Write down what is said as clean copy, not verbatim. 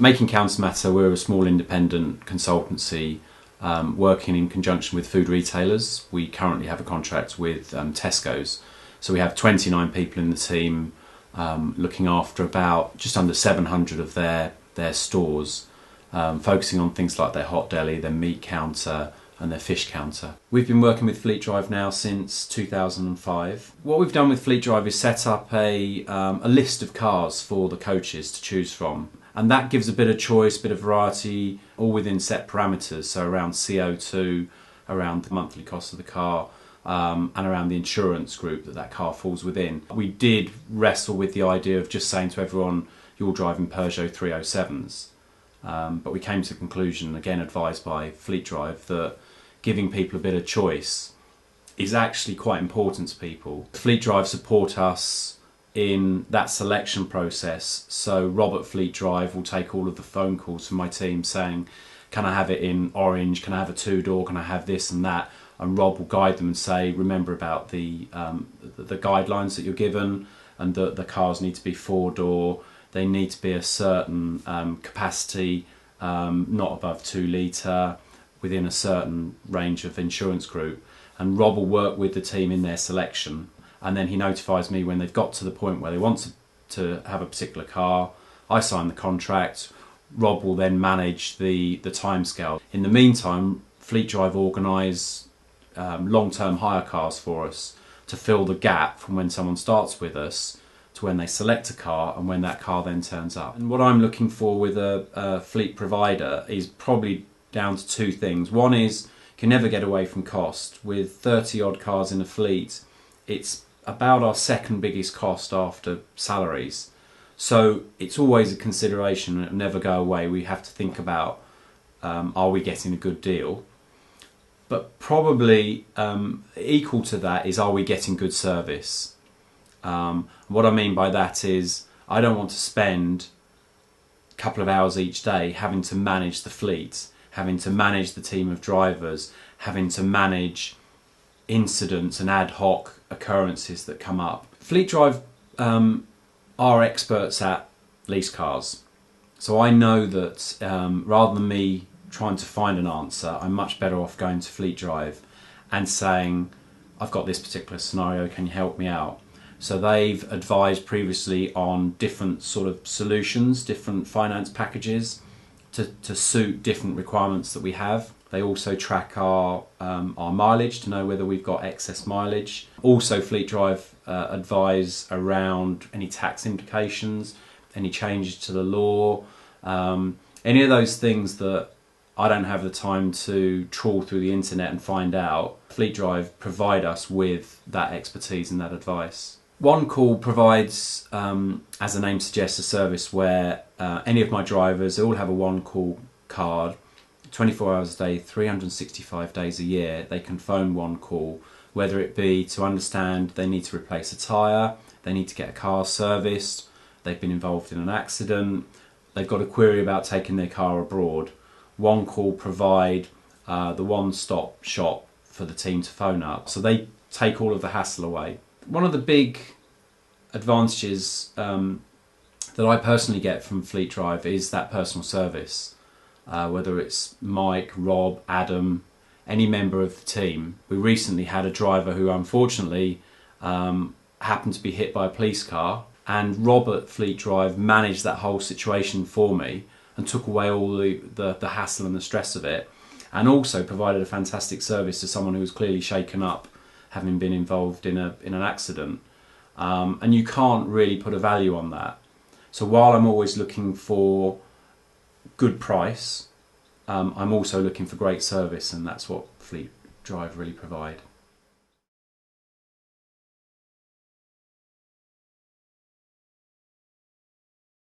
Making Counts Matter, we're a small independent consultancy working in conjunction with food retailers. We currently have a contract with Tesco's. So we have 29 people in the team looking after about just under 700 of their stores, focusing on things like their hot deli, their meat counter and their fish counter. We've been working with Fleetdrive now since 2005. What we've done with Fleetdrive is set up a list of cars for the coaches to choose from. And that gives a bit of choice, a bit of variety, all within set parameters. So around CO2, around the monthly cost of the car, and around the insurance group that car falls within. We did wrestle with the idea of just saying to everyone, you're driving Peugeot 307s. But we came to the conclusion, again advised by Fleetdrive, that giving people a bit of choice is actually quite important to people. Fleetdrive support us in that selection process. So Rob at Fleetdrive will take all of the phone calls from my team saying, can I have it in orange, can I have a two-door, can I have this and that? And Rob will guide them and say, remember about the guidelines that you're given, and that the cars need to be four-door, they need to be a certain capacity, not above 2 litre, within a certain range of insurance group. And Rob will work with the team in their selection, and then he notifies me when they've got to the point where they want to have a particular car. I sign the contract. Rob will then manage the timescale. In the meantime, Fleetdrive organise long-term hire cars for us to fill the gap from when someone starts with us to when they select a car and when that car then turns up. And what I'm looking for with a fleet provider is probably down to two things. One is, you can never get away from cost. With 30 odd cars in a fleet, it's about our second biggest cost after salaries. So it's always a consideration and it'll never go away. We have to think about, are we getting a good deal? But probably equal to that is, are we getting good service? What I mean by that is, I don't want to spend a couple of hours each day having to manage the fleet, having to manage the team of drivers, having to manage incidents and ad hoc occurrences that come up. Fleetdrive are experts at lease cars. So I know that rather than me trying to find an answer, I'm much better off going to Fleetdrive and saying, I've got this particular scenario, can you help me out? So they've advised previously on different sort of solutions, different finance packages to suit different requirements that we have. They also track our mileage to know whether we've got excess mileage. Also, Fleetdrive advise around any tax implications, any changes to the law, any of those things that I don't have the time to trawl through the internet and find out. Fleetdrive provide us with that expertise and that advice. One Call provides, as the name suggests, a service where any of my drivers, they all have a One Call card, 24 hours a day, 365 days a year. They can phone One Call, whether it be to understand they need to replace a tyre, they need to get a car serviced, they've been involved in an accident, they've got a query about taking their car abroad. One Call provide the one-stop shop for the team to phone up. So they take all of the hassle away. One of the big advantages that I personally get from Fleetdrive is that personal service. Whether it's Mike, Rob, Adam, any member of the team. We recently had a driver who unfortunately happened to be hit by a police car, and Rob at Fleetdrive managed that whole situation for me and took away all the hassle and the stress of it, and also provided a fantastic service to someone who was clearly shaken up, having been involved in an accident. And you can't really put a value on that. So while I'm always looking for good price, I'm also looking for great service, and that's what Fleetdrive really provide.